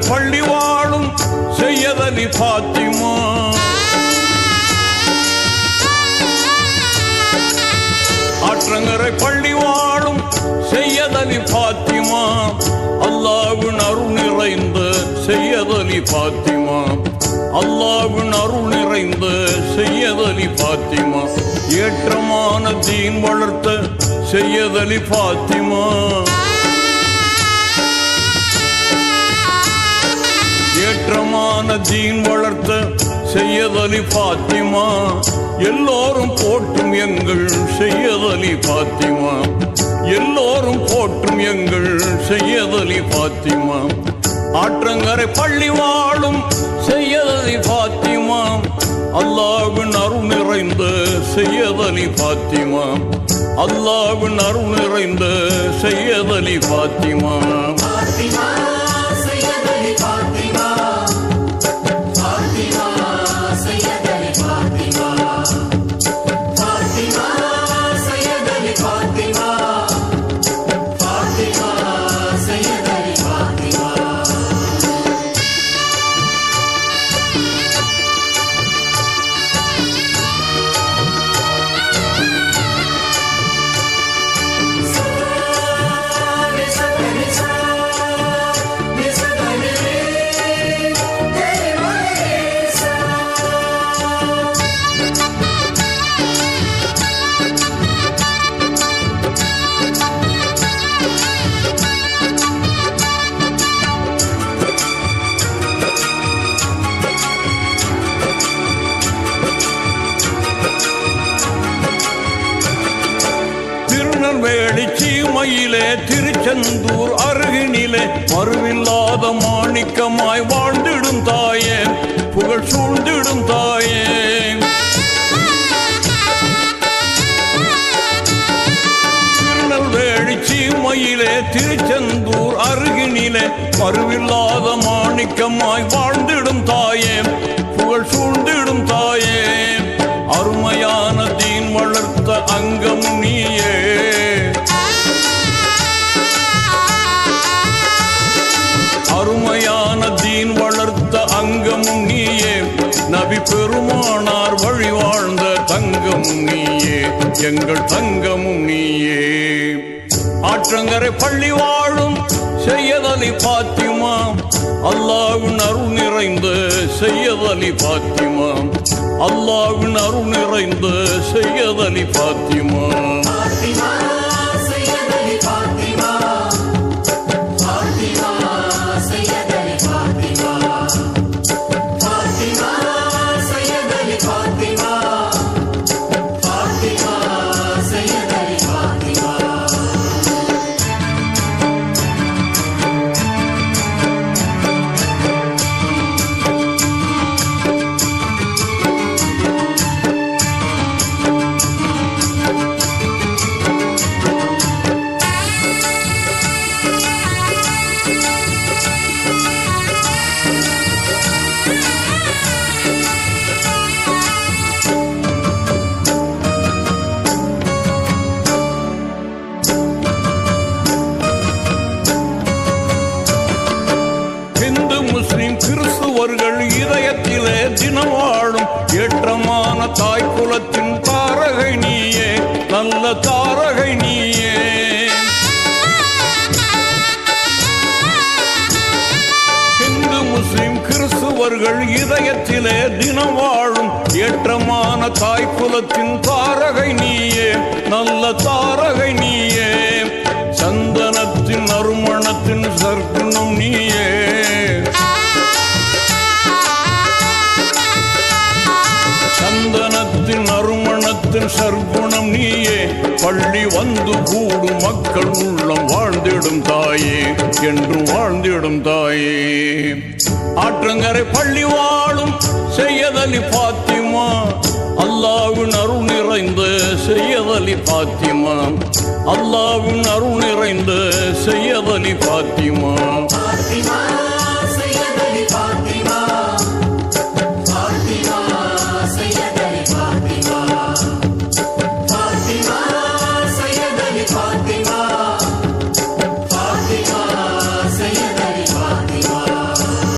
பள்ளி வாழும் செய்யதலி பாத்திமா, ஆற்றங்கரை பள்ளி வாழும் செய்யதலி பாத்திமா, அல்லாஹ்வின் அருள் நிறைந்த செய்யதலி பாத்திமா, அல்லாஹ்வின் அருள் நிறைந்த செய்யதலி பாத்திமா, ஏற்றமான தீன் வளர்த்த செய்யதலி பாத்திமா, ஏற்றமான தீன் வளர்த்த செய்யதலி பாத்திமா, எல்லோரும் போற்றும் எங்கள் செய்யதலி பாத்திமா, எல்லோரும் போற்றும் எங்கள் செய்யதலி பாத்திமா, ஆற்றங்கரை பள்ளி வாழும் செய்யதலி பாத்திமா, அல்லாஹ்வின் அருள் நிறைந்த செய்யதலி பாத்திமா, அல்லாஹ்வின் அருள் நிறைந்த செய்யதலி பாத்திமா. வேளிச்சீமையிலே திருச்செந்தூர் அருகினிலே மறுவில்லாத மாணிக்கமாய் வாழ்ந்திடும் தாயே, புகழ் சூழ்ந்திடும் தாயே, திருநெல்வேளிச்சீமையிலே திருச்செந்தூர் அருகினிலே மறுவில்லாத மாணிக்கமாய் வாழ்ந்திடும் தாயே, புகழ் சூழ்ந்திடும் தாயே, அருமையான தீன் வளர்த்த அங்கம் நீயே, அருமையான தீன் வளர்த்த அங்கமும் நீயே, நபி பெருமானார் வழி வாழ்ந்த தங்கமும் நீயே, எங்கள் தங்கமும் நீயே, ஆற்றங்கரை பள்ளி வாழும் செய்யதலி பாத்திமா, அல்லாஹ்வின் அருள் நிறைந்த செய்யதலி பாத்திமா, அல்லாஹ்வின் அருள் நிறைந்த செய்யதலி பாத்திமா. கிறிஸ்துவர்கள் இதயத்திலே தினம் வாழும் ஏற்றமான தாய் குலத்தின் தாரகை நீயே, நல்ல தாரகை நீயே, இந்து முஸ்லிம் கிறிஸ்துவர்கள் இதயத்திலே தினம் வாழும் ஏற்றமான தாய் குலத்தின் தாரகை நீயே, நல்ல தாரகை நீயே, சந்தனத்தின் நறுமணத்தின் சர்க்குணம் நீயே, சந்தனத்தின் நறுமணத்தின் சர்க்குணம் நீயே, பள்ளி வந்து கூடும் மக்கள் உள்ளம் வாழ்ந்திடும் தாயே, என்றும் வாழ்ந்திடும் தாயே, ஆற்றங்கரை பள்ளி வாழும் செய்யதலி பாத்திமா, அல்லாஹ்வின் அருள் நிறைந்த செய்யதலி பாத்திமா, அல்லாஹ்வின் அருள் நிறைந்த செய்யதலி பாத்திமா.